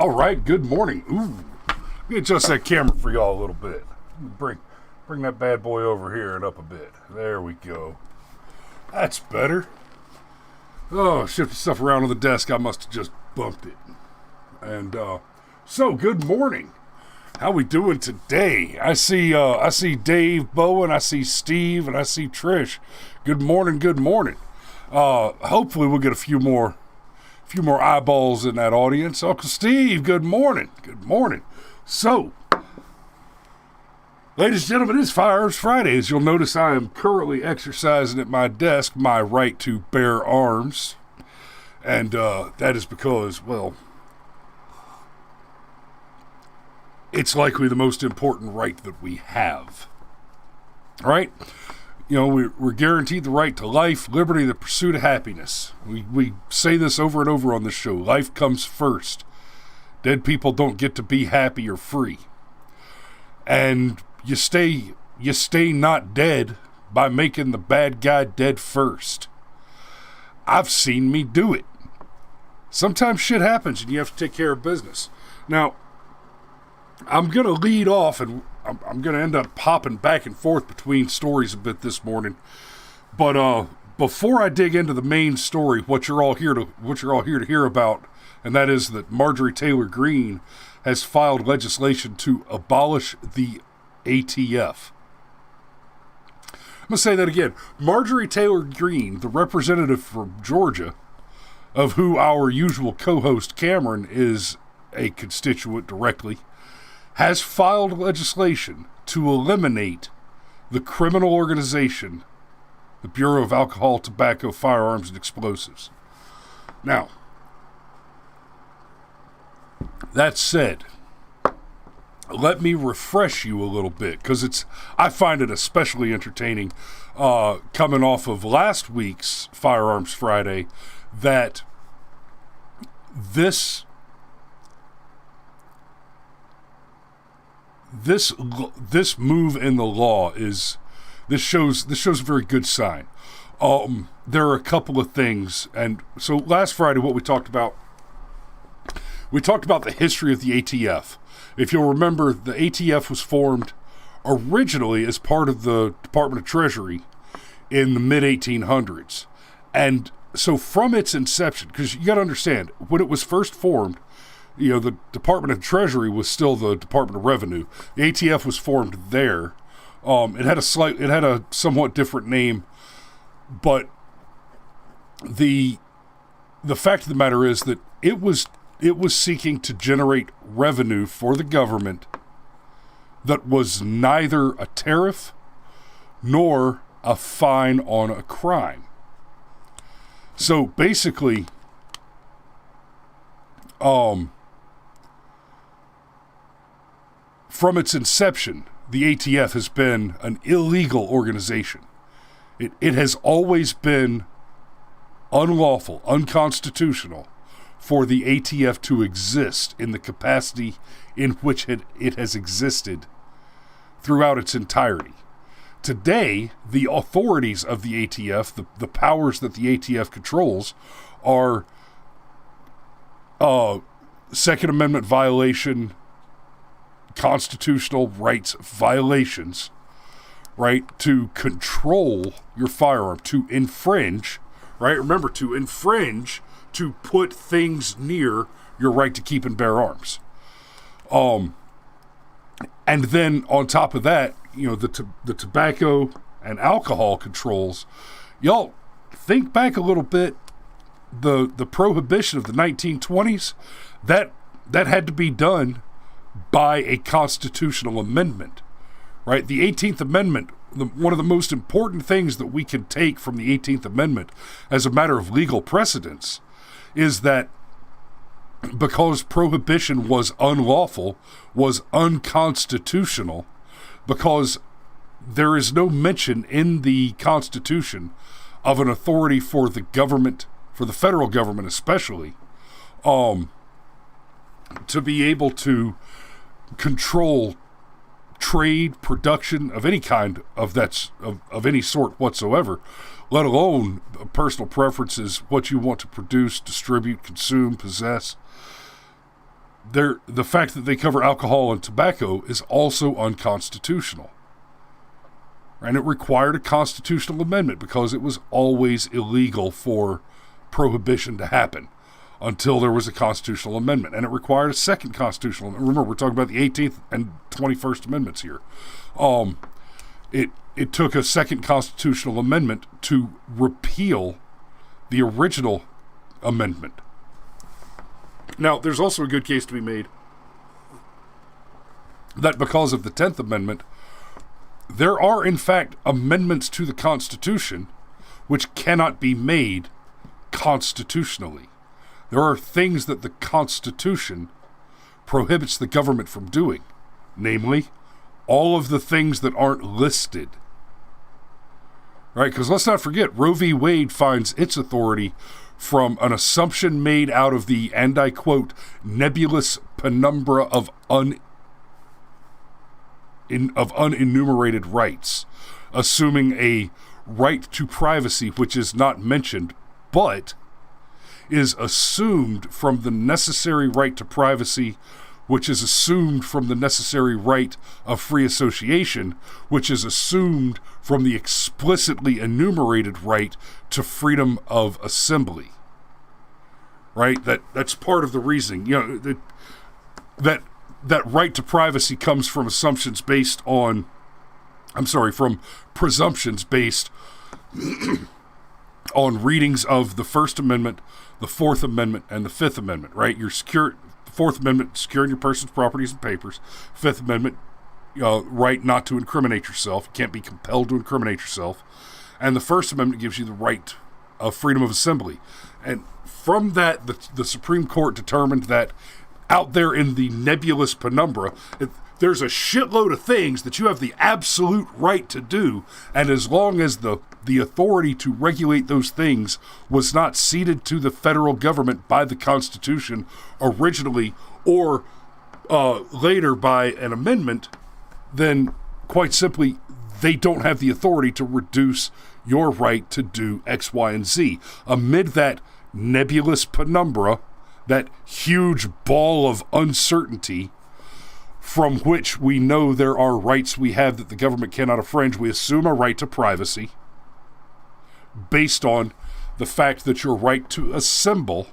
All right, good morning. Ooh, let me adjust that camera for y'all a little bit. Bring that bad boy over here and up a bit. There we go. That's better. Oh, shifted stuff around on the desk. I must have just bumped it. And so good morning. How we doing today? I see Dave, Bowen, I see Steve, and I see Trish. Good morning. Good morning. Hopefully we'll get a few more eyeballs in that audience. Uncle Steve, good morning. Good morning. So, ladies and gentlemen, it's Firearms Friday. As you'll notice, I am currently exercising at my desk my right to bear arms. And that is because, well, it's likely the most important right that we have. All right? You know, we're guaranteed the right to life, liberty, the pursuit of happiness. We say this over and over on this show. Life comes first. Dead people don't get to be happy or free. And you stay not dead by making the bad guy dead first. I've seen me do it. Sometimes shit happens and you have to take care of business. Now, I'm going to lead off, and I'm going to end up popping back and forth between stories a bit this morning. But before I dig into the main story, what you're all here to hear about, and that is that Marjorie Taylor Greene has filed legislation to abolish the ATF. I'm going to say that again. Marjorie Taylor Greene, the representative from Georgia, of who our usual co-host Cameron is a constituent directly, has filed legislation to eliminate the criminal organization, the Bureau of Alcohol, Tobacco, Firearms, and Explosives. Now, that said, let me refresh you a little bit, because I find it especially entertaining, coming off of last week's Firearms Friday, that this move in the law shows a very good sign. There are a couple of things, and so last Friday what we talked about the history of the ATF. If you'll remember, the ATF was formed originally as part of the Department of Treasury in the mid-1800s. And so from its inception, because you got to understand, when it was first formed, you know, the Department of Treasury was still the Department of Revenue. The ATF was formed there. It had a somewhat different name, but the fact of the matter is that it was seeking to generate revenue for the government that was neither a tariff nor a fine on a crime. So basically, from its inception, the ATF has been an illegal organization. It has always been unlawful, unconstitutional for the ATF to exist in the capacity in which it has existed throughout its entirety. Today, the authorities of the ATF, the powers that the ATF controls, are Second Amendment violation, constitutional rights violations, right, to control your firearm, to infringe, right? Remember, to infringe, to put things near your right to keep and bear arms. And then on top of that, you know, the tobacco and alcohol controls. Y'all think back a little bit. The prohibition of the 1920s, that had to be done by a constitutional amendment, right? The 18th Amendment, one of the most important things that we can take from the 18th Amendment as a matter of legal precedence is that because prohibition was unlawful, was unconstitutional, because there is no mention in the Constitution of an authority for the government, for the federal government especially, to be able to control trade, production of any kind of any sort whatsoever, let alone personal preferences, what you want to produce, distribute, consume, possess. the fact that they cover alcohol and tobacco is also unconstitutional. And it required a constitutional amendment because it was always illegal for prohibition to happen until there was a constitutional amendment. And it required a second constitutional amendment. Remember, we're talking about the 18th and 21st Amendments here. It took a second constitutional amendment to repeal the original amendment. Now, there's also a good case to be made that because of the 10th Amendment, there are, in fact, amendments to the Constitution which cannot be made constitutionally. There are things that the Constitution prohibits the government from doing, namely, all of the things that aren't listed. Right? Because let's not forget, Roe v. Wade finds its authority from an assumption made out of the, and I quote, nebulous penumbra of unenumerated rights, assuming a right to privacy which is not mentioned, but is assumed from the necessary right to privacy, which is assumed from the necessary right of free association, which is assumed from the explicitly enumerated right to freedom of assembly. Right? That's part of the reasoning. You know, that right to privacy comes from assumptions based on, from presumptions based on readings of the First Amendment, the Fourth Amendment, and the Fifth Amendment, right? Fourth Amendment, securing your person's properties and papers. Fifth Amendment, right not to incriminate yourself. You can't be compelled to incriminate yourself. And the First Amendment gives you the right of freedom of assembly. And from that, the Supreme Court determined that out there in the nebulous penumbra, there's a shitload of things that you have the absolute right to do, and as long as the authority to regulate those things was not ceded to the federal government by the Constitution originally or later by an amendment, then quite simply, they don't have the authority to reduce your right to do X, Y, and Z. Amid that nebulous penumbra, that huge ball of uncertainty from which we know there are rights we have that the government cannot infringe, we assume a right to privacy based on the fact that your right to assemble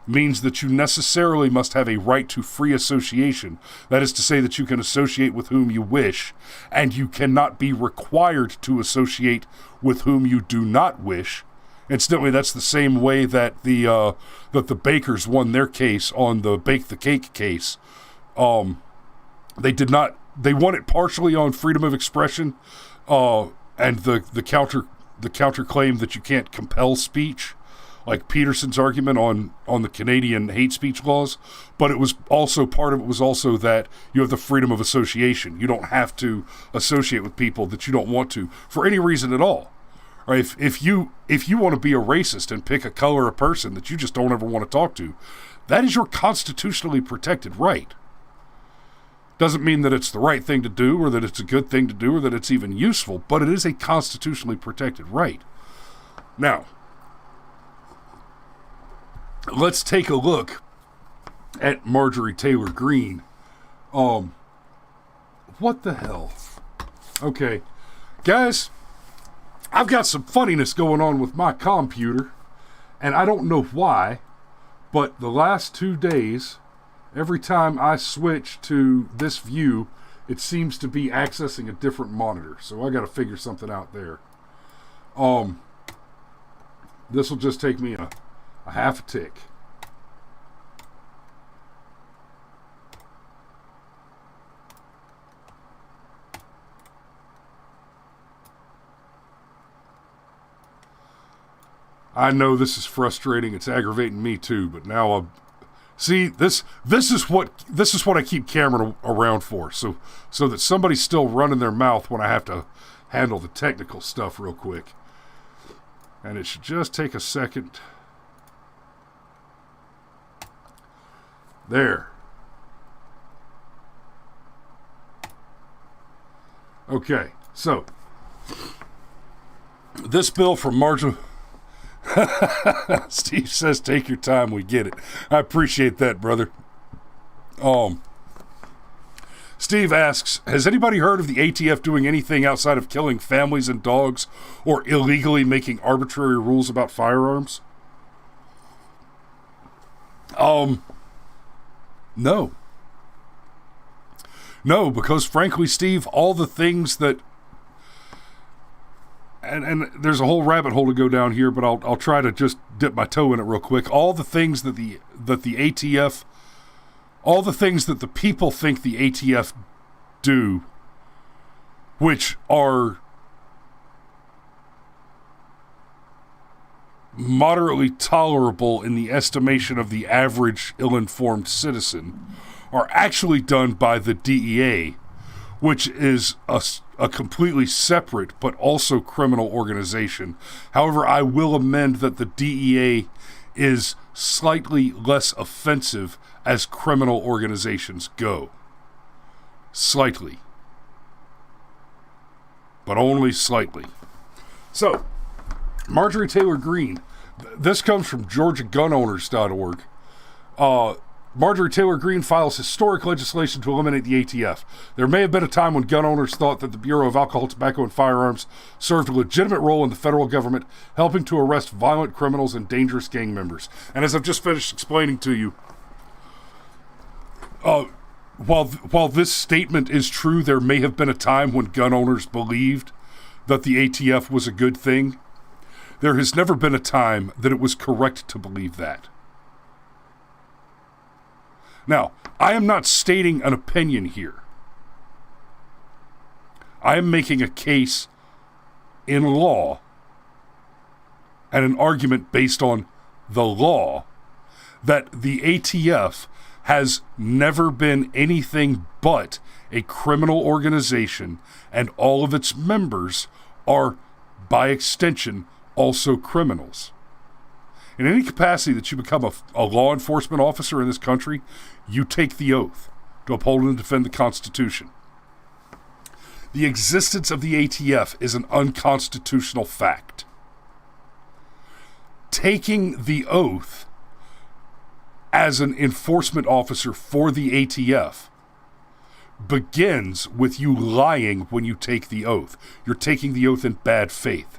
means that you necessarily must have a right to free association. That is to say that you can associate with whom you wish, and you cannot be required to associate with whom you do not wish. Incidentally, that's the same way that the bakers won their case on the Bake the Cake case. They won it partially on freedom of expression, and the counter claim that you can't compel speech, like Peterson's argument on the Canadian hate speech laws. But it was also part of it was also that you have the freedom of association. You don't have to associate with people that you don't want to for any reason at all. Right? If you want to be a racist and pick a color of person that you just don't ever want to talk to, that is your constitutionally protected right. Doesn't mean that it's the right thing to do or that it's a good thing to do or that it's even useful, but it is a constitutionally protected right. Now, let's take a look at Marjorie Taylor Greene. What the hell? Okay, guys, I've got some funniness going on with my computer, and I don't know why, but the last 2 days, every time I switch to this view, it seems to be accessing a different monitor. So I got to figure something out there. This will just take me a half a tick. I know this is frustrating. It's aggravating me too, but now see, this is what I keep camera around for, so that somebody's still running their mouth when I have to handle the technical stuff real quick. And it should just take a second. There. Okay, so this bill from Marjorie. Steve says, take your time, we get it. I appreciate that, brother. Steve asks, has anybody heard of the ATF doing anything outside of killing families and dogs or illegally making arbitrary rules about firearms? No. No, because frankly, Steve, all the things that... And there's a whole rabbit hole to go down here, but I'll try to just dip my toe in it real quick. All the things that the ATF... All the things that the people think the ATF do, which are moderately tolerable in the estimation of the average ill-informed citizen, are actually done by the DEA, which is a completely separate but also criminal organization. However, I will amend that the DEA is slightly less offensive as criminal organizations go. Slightly. But only slightly. So, Marjorie Taylor Greene. This comes from GeorgiaGunOwners.org. Marjorie Taylor Greene files historic legislation to eliminate the ATF. There may have been a time when gun owners thought that the Bureau of Alcohol, Tobacco, and Firearms served a legitimate role in the federal government, helping to arrest violent criminals and dangerous gang members. And as I've just finished explaining to you, while this statement is true, there may have been a time when gun owners believed that the ATF was a good thing. There has never been a time that it was correct to believe that. Now, I am not stating an opinion here. I am making a case in law and an argument based on the law that the ATF has never been anything but a criminal organization, and all of its members are, by extension, also criminals. In any capacity that you become a law enforcement officer in this country, you take the oath to uphold and defend the Constitution. The existence of the ATF is an unconstitutional fact. Taking the oath as an enforcement officer for the ATF begins with you lying when you take the oath. You're taking the oath in bad faith.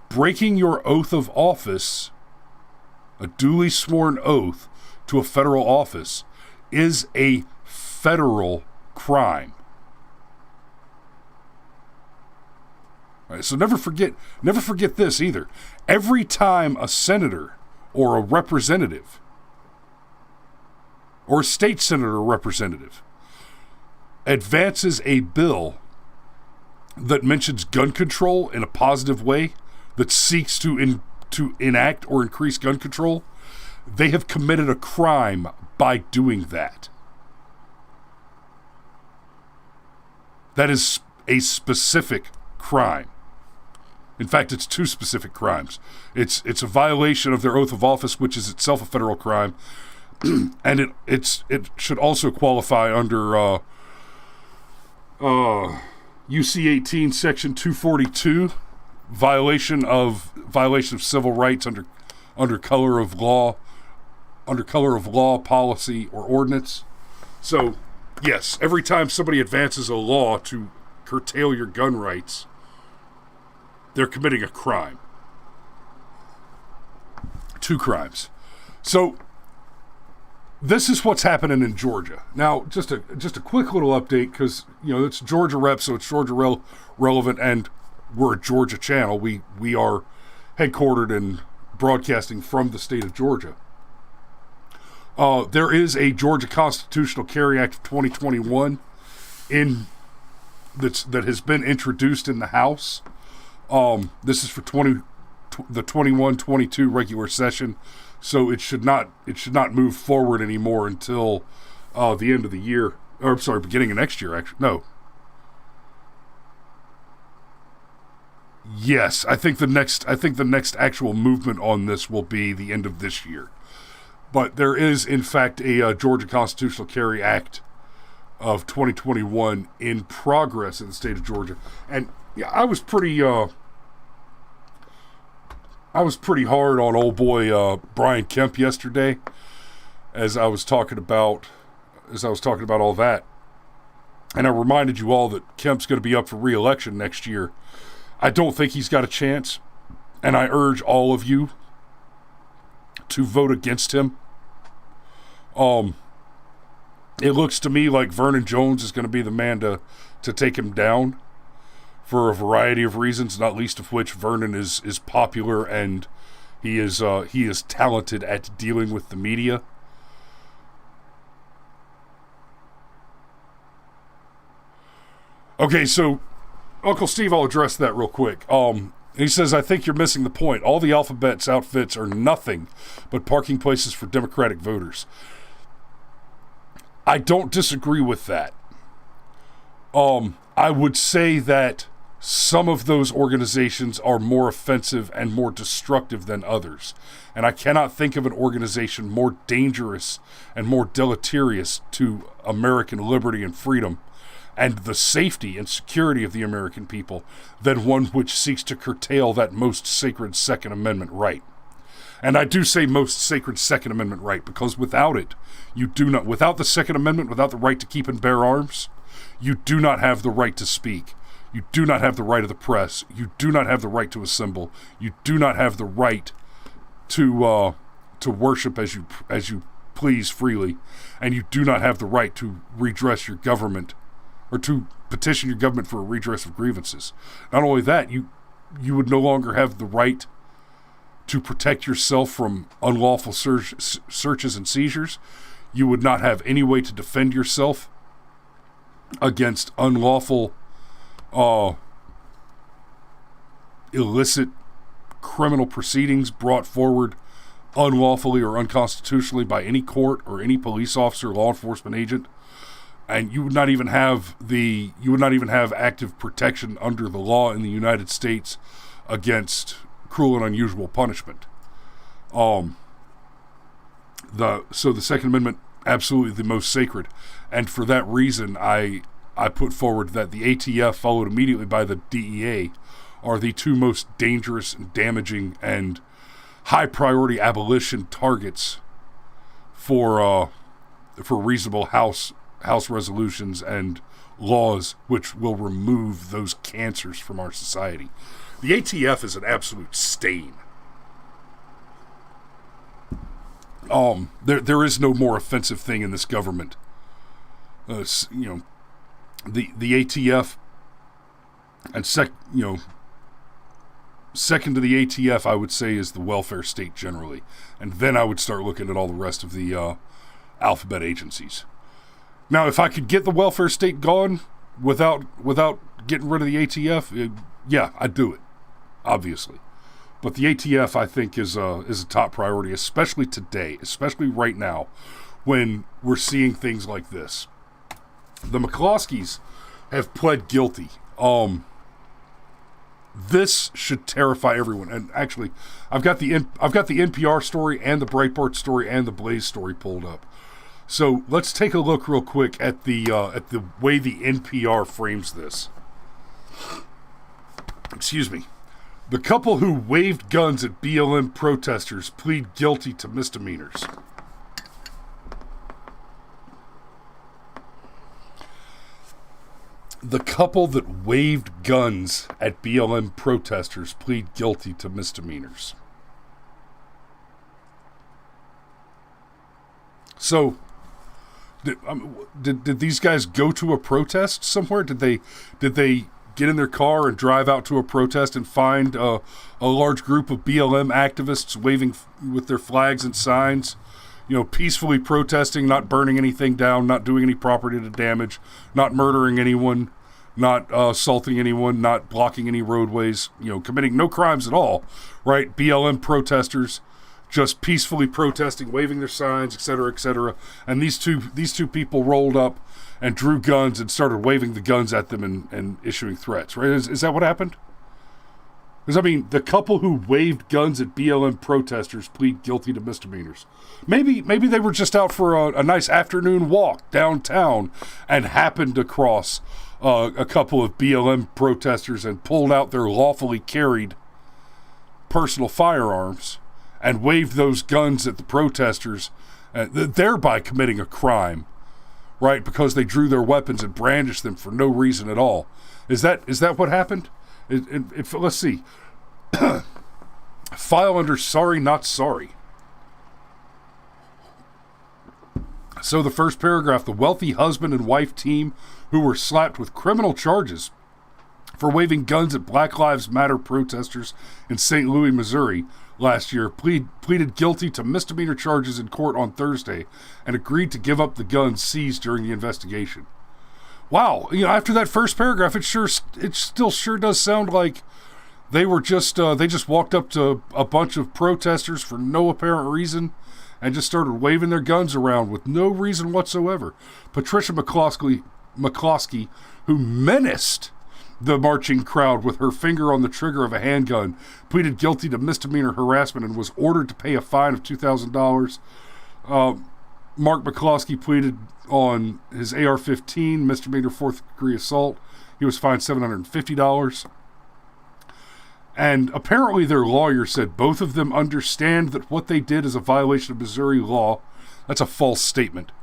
Breaking your oath of office, a duly sworn oath to a federal office, is a federal crime. All right, so never forget this either. Every time a senator or a representative or a state senator or representative advances a bill that mentions gun control in a positive way, that seeks to enact or increase gun control, they have committed a crime by doing that. That is a specific crime. In fact, it's two specific crimes. It's a violation of their oath of office, which is itself a federal crime, and it should also qualify under UC 18 Section 242, violation of civil rights under color of law, policy, or ordinance. So, yes, every time somebody advances a law to curtail your gun rights, they're committing a crime. Two crimes. So, this is what's happening in Georgia. Now, just a quick little update, because, it's Georgia Rep, so it's Georgia relevant, and we're a Georgia channel. We are headquartered and broadcasting from the state of Georgia. There is a Georgia Constitutional Carry Act of 2021 that has been introduced in the House. This is for the 21-22 regular session, so it should not move forward anymore until the end of the year, or I'm sorry, beginning of next year. Actually, no. Yes, I think the next actual movement on this will be the end of this year. But there is, in fact, a Georgia Constitutional Carry Act of 2021 in progress in the state of Georgia, and yeah, I was pretty hard on old boy Brian Kemp yesterday, as I was talking about as I was talking about all that, and I reminded you all that Kemp's going to be up for re-election next year. I don't think he's got a chance, and I urge all of you to vote against him. It looks to me like Vernon Jones is going to be the man to take him down for a variety of reasons, not least of which Vernon is popular and he is talented at dealing with the media. Okay, so Uncle Steve, I'll address that real quick. He says, I think you're missing the point. All the Alphabet's outfits are nothing but parking places for Democratic voters. I don't disagree with that. I would say that some of those organizations are more offensive and more destructive than others. And I cannot think of an organization more dangerous and more deleterious to American liberty and freedom and the safety and security of the American people than one which seeks to curtail that most sacred Second Amendment right. And I do say most sacred Second Amendment right because without it, without the Second Amendment, without the right to keep and bear arms, you do not have the right to speak. You do not have the right of the press. You do not have the right to assemble. You do not have the right to worship as you please freely, and you do not have the right to redress your government or to petition your government for a redress of grievances. Not only that, you would no longer have the right to protect yourself from unlawful searches and seizures. You would not have any way to defend yourself against unlawful, illicit criminal proceedings brought forward unlawfully or unconstitutionally by any court or any police officer, law enforcement agent. And you would not even have active protection under the law in the United States against cruel and unusual punishment. So the Second Amendment, absolutely the most sacred. And for that reason, I put forward that the ATF, followed immediately by the DEA, are the two most dangerous and damaging and high priority abolition targets for reasonable House resolutions and laws which will remove those cancers from our society. The ATF is an absolute stain. There is no more offensive thing in this government. The ATF and second to the ATF, I would say, is the welfare state generally, and then I would start looking at all the rest of the alphabet agencies. Now, if I could get the welfare state gone without getting rid of the ATF, yeah, I'd do it, obviously. But the ATF, I think, is a top priority, especially today, especially right now, when we're seeing things like this. The McCloskeys have pled guilty. This should terrify everyone. And actually, I've got the NPR story and the Breitbart story and the Blaze story pulled up. So let's take a look real quick at the way the NPR frames this. Excuse me. The couple who waved guns at BLM protesters plead guilty to misdemeanors. The couple that waved guns at BLM protesters plead guilty to misdemeanors. So, did these guys go to a protest somewhere? Did they get in their car and drive out to a protest and find a large group of BLM activists waving with their flags and signs, peacefully protesting, not burning anything down, not doing any property damage, not murdering anyone, not assaulting anyone, not blocking any roadways, committing no crimes at all, right? BLM protesters just peacefully protesting, waving their signs, etc., etc. And these two people rolled up and drew guns and started waving the guns at them and issuing threats, right? Is that what happened? Because, the couple who waved guns at BLM protesters plead guilty to misdemeanors. Maybe they were just out for a nice afternoon walk downtown and happened across a couple of BLM protesters and pulled out their lawfully carried personal firearms and waved those guns at the protesters, thereby committing a crime, right? Because they drew their weapons and brandished them for no reason at all. Is that what happened? Let's see. File under sorry, not sorry. So the first paragraph, the wealthy husband and wife team who were slapped with criminal charges for waving guns at Black Lives Matter protesters in St. Louis, Missouri last year pleaded guilty to misdemeanor charges in court on Thursday and agreed to give up the guns seized during the investigation. Wow, after that first paragraph, it still sure does sound like they just walked up to a bunch of protesters for no apparent reason and just started waving their guns around with no reason whatsoever. Patricia McCloskey, who menaced the marching crowd with her finger on the trigger of a handgun, pleaded guilty to misdemeanor harassment and was ordered to pay a fine of $2,000. Mark McCloskey pleaded on his AR-15 misdemeanor fourth-degree assault. He was fined $750. And apparently their lawyer said both of them understand that what they did is a violation of Missouri law. That's a false statement.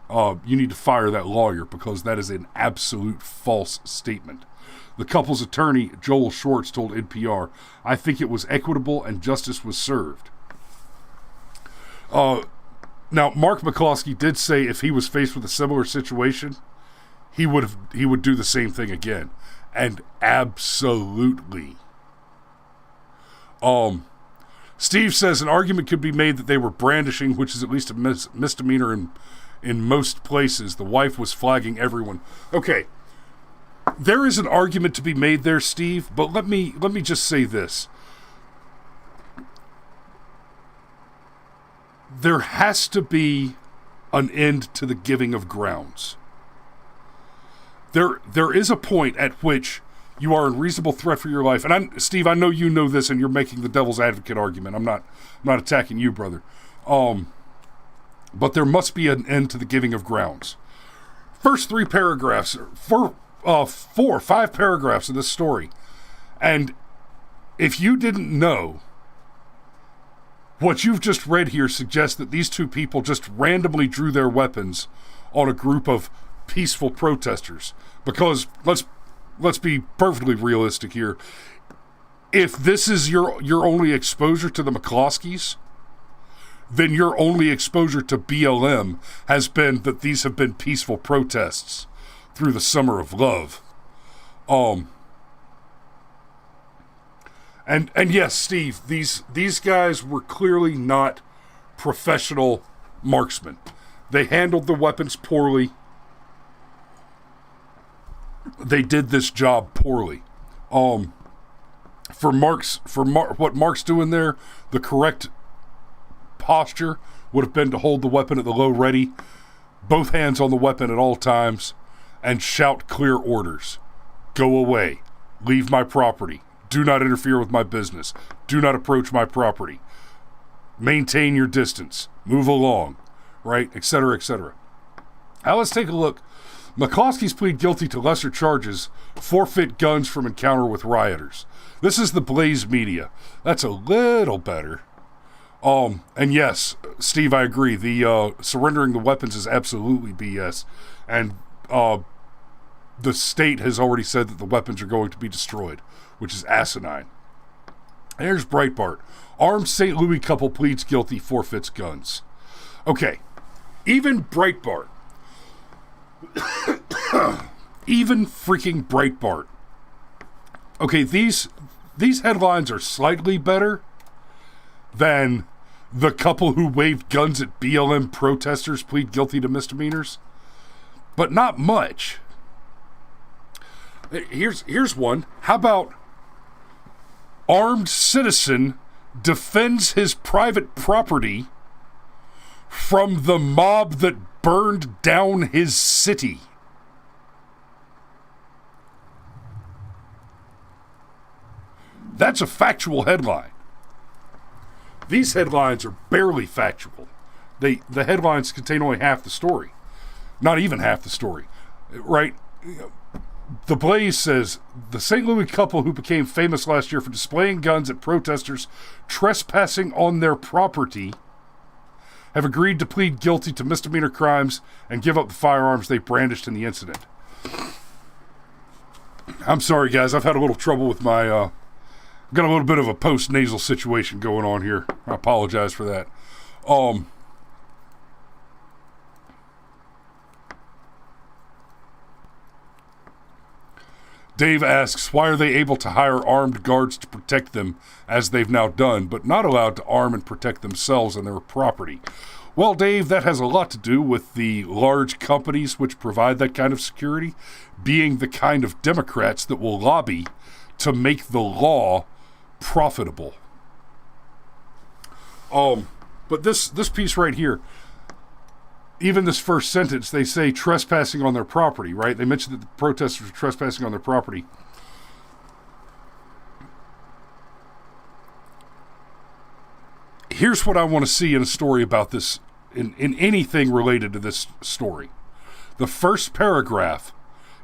You need to fire that lawyer because that is an absolute false statement. The couple's attorney, Joel Schwartz, told NPR, "I think it was equitable and justice was served." Now, Mark McCloskey did say if he was faced with a similar situation, he would do the same thing again. And absolutely. Steve says an argument could be made that they were brandishing, which is at least a misdemeanor in most places. The wife was flagging everyone. Okay, there is an argument to be made there, Steve, but let me just say this. There has to be an end to the giving of grounds. There is a point at which you are in reasonable threat for your life. And Steve, I know you know this and you're making the devil's advocate argument. I'm not attacking you, brother. But there must be an end to the giving of grounds. First 5 paragraphs of this story. And if you didn't know, what you've just read here suggests that these two people just randomly drew their weapons on a group of peaceful protesters. Because let's be perfectly realistic here. If this is your only exposure to the McCloskeys, then your only exposure to BLM has been that these have been peaceful protests through the summer of love. And yes, Steve, these guys were clearly not professional marksmen. They handled the weapons poorly. They did this job poorly. What Mark's doing there, the correct posture would have been to hold the weapon at the low ready, both hands on the weapon at all times, and shout clear orders. Go away. Leave my property. Do not interfere with my business. Do not approach my property. Maintain your distance. Move along. Right? Etc., etc. Now let's take a look. McCloskey's plead guilty to lesser charges, forfeit guns from encounter with rioters. This is the Blaze Media. That's a little better. And yes, Steve, I agree. The surrendering the weapons is absolutely BS. And the state has already said that the weapons are going to be destroyed, which is asinine. Here's Breitbart. Armed St. Louis couple pleads guilty, forfeits guns. Okay, even Breitbart. Even freaking Breitbart. Okay, these headlines are slightly better than the couple who waved guns at BLM protesters plead guilty to misdemeanors, but not much. Here's one. How about armed citizen defends his private property from the mob that burned down his city? That's a factual headline. These headlines are barely factual. The headlines contain only half the story. Not even half the story. Right? The Blaze says, the St. Louis couple who became famous last year for displaying guns at protesters trespassing on their property have agreed to plead guilty to misdemeanor crimes and give up the firearms they brandished in the incident. I'm sorry, guys. I've had a little trouble with my... got a little bit of a post-nasal situation going on here. I apologize for that. Dave asks, why are they able to hire armed guards to protect them, as they've now done, but not allowed to arm and protect themselves and their property? Well, Dave, that has a lot to do with the large companies which provide that kind of security being the kind of Democrats that will lobby to make the law profitable. But this piece right here, even this first sentence, they say trespassing on their property, right? They mentioned that the protesters were trespassing on their property. Here's what I want to see in a story about this, in anything related to this story. The first paragraph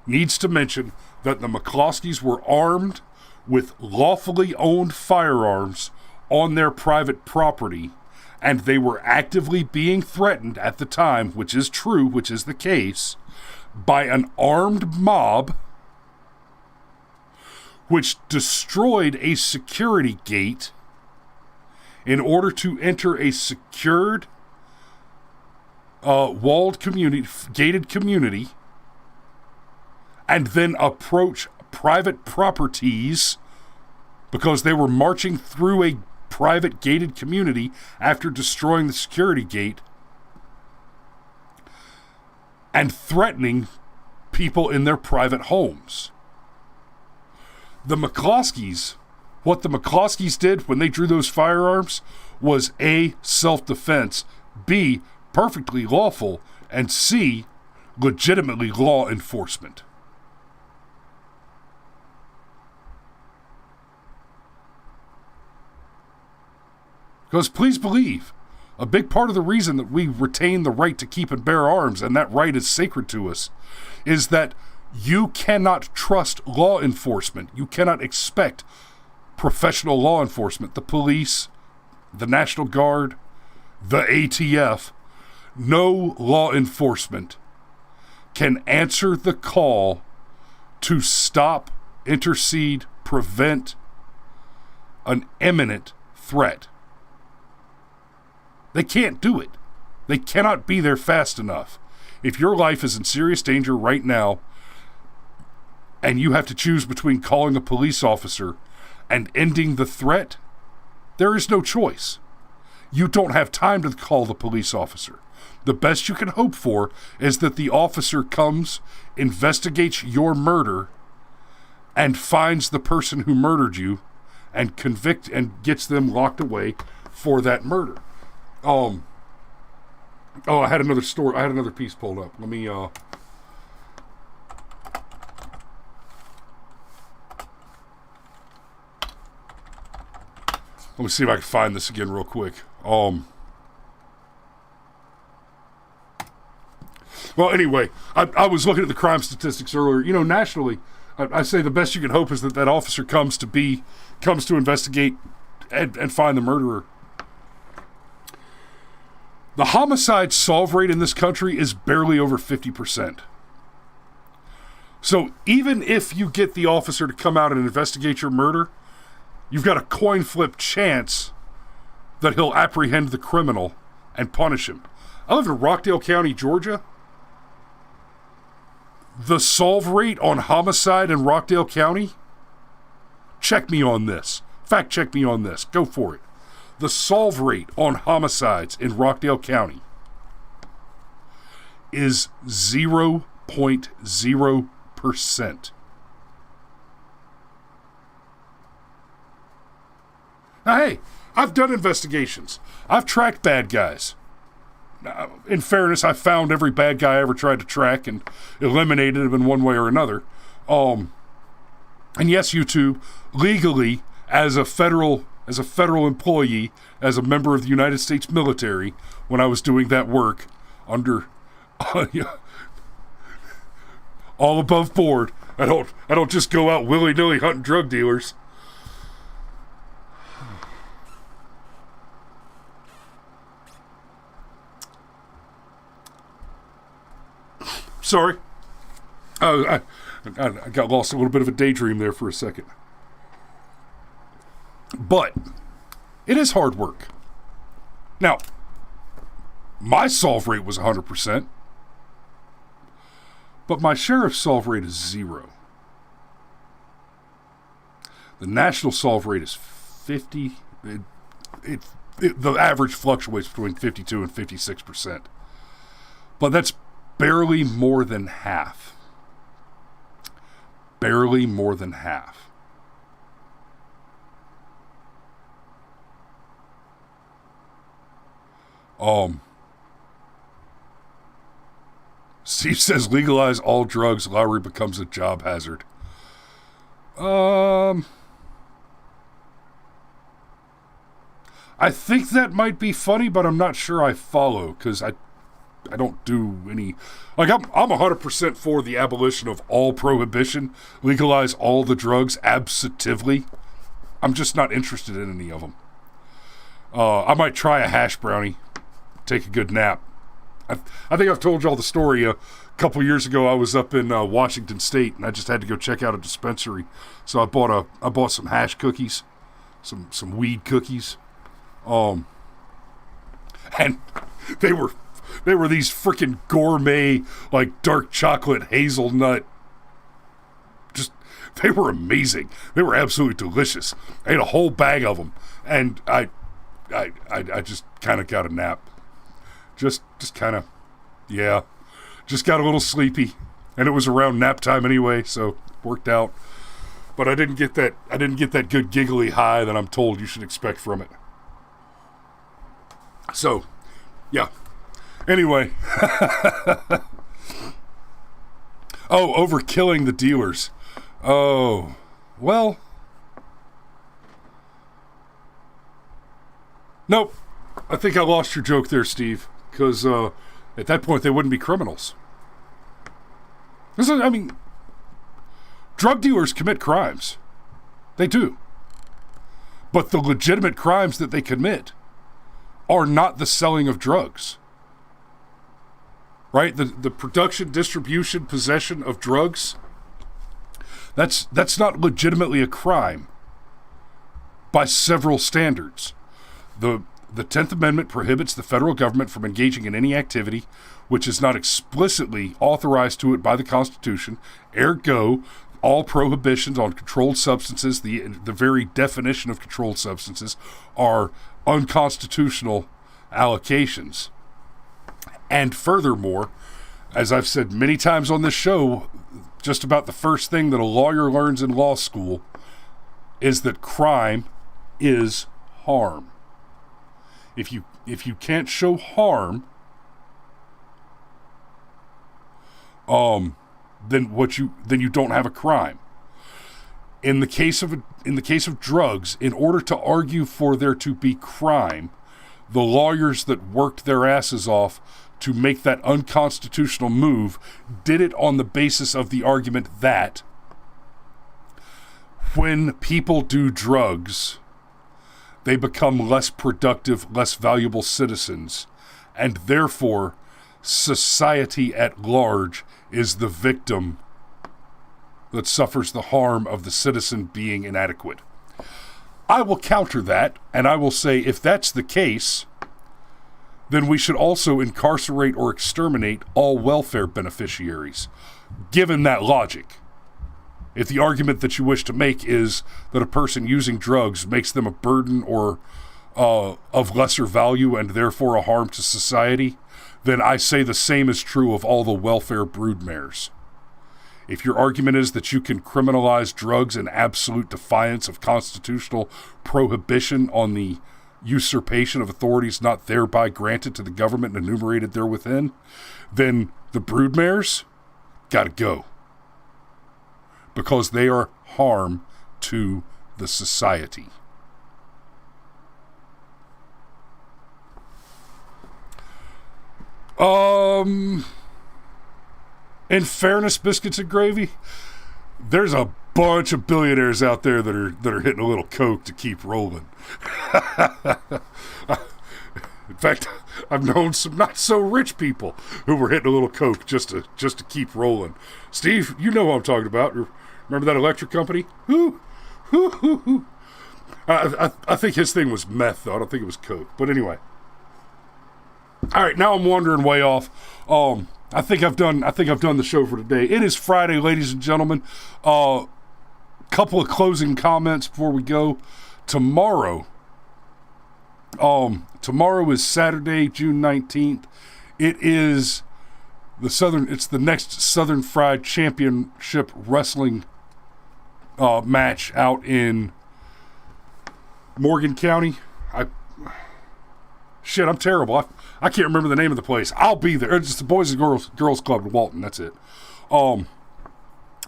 needs to mention that the McCloskeys were armed with lawfully owned firearms on their private property, and they were actively being threatened at the time, which is true, which is the case, by an armed mob which destroyed a security gate in order to enter a secured, walled community, gated community, and then approach private properties because they were marching through a private gated community after destroying the security gate and threatening people in their private homes. The McCloskeys, what the McCloskeys did when they drew those firearms was A, self-defense, B, perfectly lawful, and C, legitimately law enforcement. Because please believe, a big part of the reason that we retain the right to keep and bear arms, and that right is sacred to us, is that you cannot trust law enforcement. You cannot expect professional law enforcement, the police, the National Guard, the ATF. No law enforcement can answer the call to stop, intercede, prevent an imminent threat. They can't do it. They cannot be there fast enough. If your life is in serious danger right now, and you have to choose between calling a police officer and ending the threat, there is no choice. You don't have time to call the police officer. The best you can hope for is that the officer comes, investigates your murder, and finds the person who murdered you, and gets them locked away for that murder. I had another story. I had another piece pulled up. Let me see if I can find this again real quick. Well, anyway, I was looking at the crime statistics earlier. You know, nationally, I say the best you can hope is that officer comes to investigate and find the murderer. The homicide solve rate in this country is barely over 50%. So even if you get the officer to come out and investigate your murder, you've got a coin flip chance that he'll apprehend the criminal and punish him. I live in Rockdale County, Georgia. The solve rate on homicide in Rockdale County, check me on this. Fact check me on this. Go for it. The solve rate on homicides in Rockdale County is 0.0%. Now, hey, I've done investigations. I've tracked bad guys. Now, in fairness, I found every bad guy I ever tried to track and eliminated them in one way or another. And yes, YouTube, legally, as a federal employee, as a member of the United States military, when I was doing that work under all above board. I don't just go out willy-nilly hunting drug dealers. Sorry. I got lost a little bit of a daydream there for a second. But it is hard work. Now, my solve rate was 100%, but my sheriff's solve rate is 0. The national solve rate is 50. The average fluctuates between 52 and 56%. But that's barely more than half. Barely more than half. Steve says legalize all drugs, Lowry becomes a job hazard. I think that might be funny, but I'm not sure I follow, because I don't do any... Like, I'm 100% for the abolition of all prohibition, legalize all the drugs absolutely. I'm just not interested in any of them. I might try a hash brownie, take a good nap. I think I've told y'all the story. A couple years ago, I was up in Washington State, and I just had to go check out a dispensary. So I bought some hash cookies, some weed cookies. And they were these freaking gourmet, like, dark chocolate hazelnut. Just, they were amazing. They were absolutely delicious. I ate a whole bag of them, and I just kind of got a nap. Just kind of, yeah. Just got a little sleepy, and it was around nap time anyway, so worked out. But I didn't get that good giggly high that I'm told you should expect from it. So, yeah. Anyway. Over killing the dealers. Oh, well. Nope. I think I lost your joke there, Steve. Because at that point, they wouldn't be criminals. I mean, drug dealers commit crimes. They do. But the legitimate crimes that they commit are not the selling of drugs. Right? The production, distribution, possession of drugs, that's not legitimately a crime by several standards. The 10th Amendment prohibits the federal government from engaging in any activity which is not explicitly authorized to it by the Constitution. Ergo, all prohibitions on controlled substances, the very definition of controlled substances, are unconstitutional allocations. And furthermore, as I've said many times on this show, just about the first thing that a lawyer learns in law school is that crime is harm. If you can't show harm, then you don't have a crime. In the case of drugs, in order to argue for there to be crime, the lawyers that worked their asses off to make that unconstitutional move did it on the basis of the argument that when people do drugs, they become less productive, less valuable citizens, and therefore society at large is the victim that suffers the harm of the citizen being inadequate. I will counter that, and I will say if that's the case, then we should also incarcerate or exterminate all welfare beneficiaries, given that logic. If the argument that you wish to make is that a person using drugs makes them a burden or of lesser value and therefore a harm to society, then I say the same is true of all the welfare broodmares. If your argument is that you can criminalize drugs in absolute defiance of constitutional prohibition on the usurpation of authorities not thereby granted to the government and enumerated therewithin, then the broodmares gotta go. Because they are harm to the society. In fairness, biscuits and gravy, there's a bunch of billionaires out there that are hitting a little coke to keep rolling. In fact, I've known some not so rich people who were hitting a little coke just to keep rolling. Steve, you know what I'm talking about. Remember that electric company? I think his thing was meth, though. I don't think it was coke. But anyway. All right, now I'm wandering way off. I think I've done the show for today. It is Friday, ladies and gentlemen. Couple of closing comments before we go. Tomorrow is Saturday, June 19th. It is the next Southern Fried Championship Wrestling match out in Morgan County. I'm terrible. I can't remember the name of the place. I'll be there. It's the Boys and Girls Club in Walton. That's it.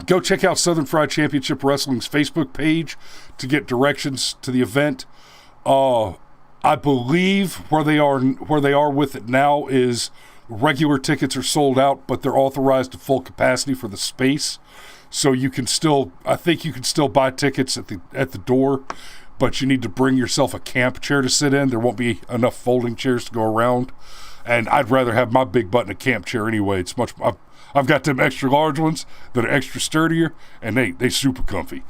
Go check out Southern Fried Championship Wrestling's Facebook page to get directions to the event. I believe where they are with it now is regular tickets are sold out, but they're authorized to full capacity for the space. So I think you can still buy tickets at the door, but you need to bring yourself a camp chair to sit in. There won't be enough folding chairs to go around, and I'd rather have my big butt in a camp chair anyway. It's much. I've got them extra large ones that are extra sturdier, and they super comfy.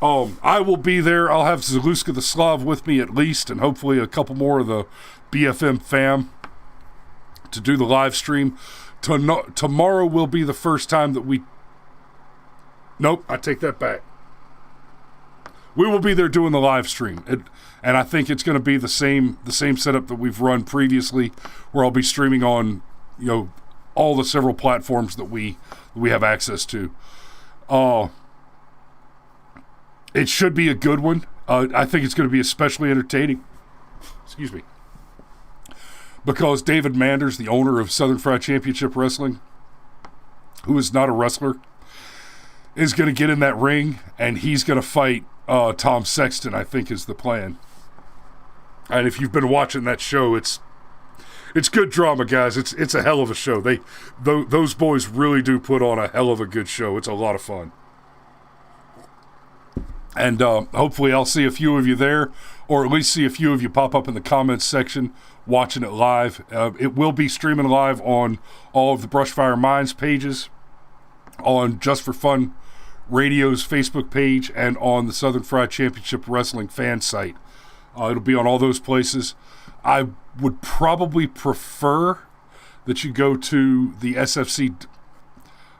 I will be there. I'll have Zaluska the Slav with me at least, and hopefully a couple more of the BFM fam to do the live stream. Tomorrow will be the first time that we... Nope, I take that back. We will be there doing the live stream, and I think it's going to be the same setup that we've run previously, where I'll be streaming on, all the several platforms that we have access to. It should be a good one. I think it's going to be especially entertaining. Excuse me. Because David Manders, the owner of Southern Fried Championship Wrestling, who is not a wrestler, is going to get in that ring, and he's going to fight Tom Sexton, I think is the plan. And if you've been watching that show, it's good drama, guys. It's a hell of a show. Those boys really do put on a hell of a good show. It's a lot of fun. And hopefully I'll see a few of you there, or at least see a few of you pop up in the comments section watching it live. It will be streaming live on all of the Brushfire Minds pages, on Just for Fun Radio's Facebook page, and on the Southern Fried Championship Wrestling fan site. It'll be on all those places. I would probably prefer that you go to the SFC.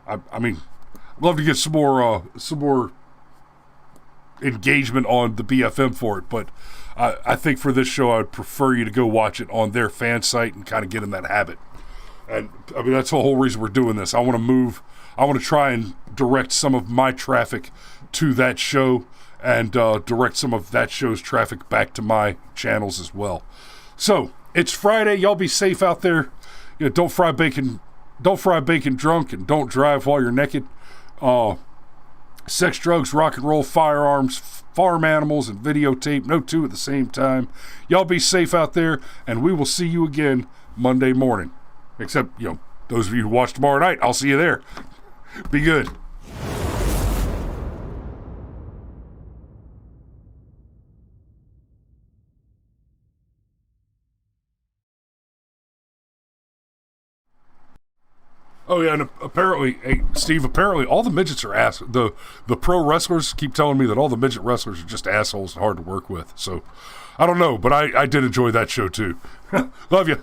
I mean, I'd love to get some more engagement on the BFM for it, but I think for this show I'd prefer you to go watch it on their fan site and kind of get in that habit. And I mean, that's the whole reason we're doing this. I want to try and direct some of my traffic to that show, and direct some of that show's traffic back to my channels as well. So it's Friday. Y'all be safe out there. Don't fry bacon drunk, and don't drive while you're naked. Sex, drugs, rock and roll, firearms, farm animals, and videotape. No two at the same time. Y'all be safe out there, and we will see you again Monday morning. Except, those of you who watch tomorrow night, I'll see you there. Be good. Oh yeah, and apparently, Steve, all the midgets are the pro wrestlers keep telling me that all the midget wrestlers are just assholes and hard to work with. So, I don't know, but I did enjoy that show too. Love you.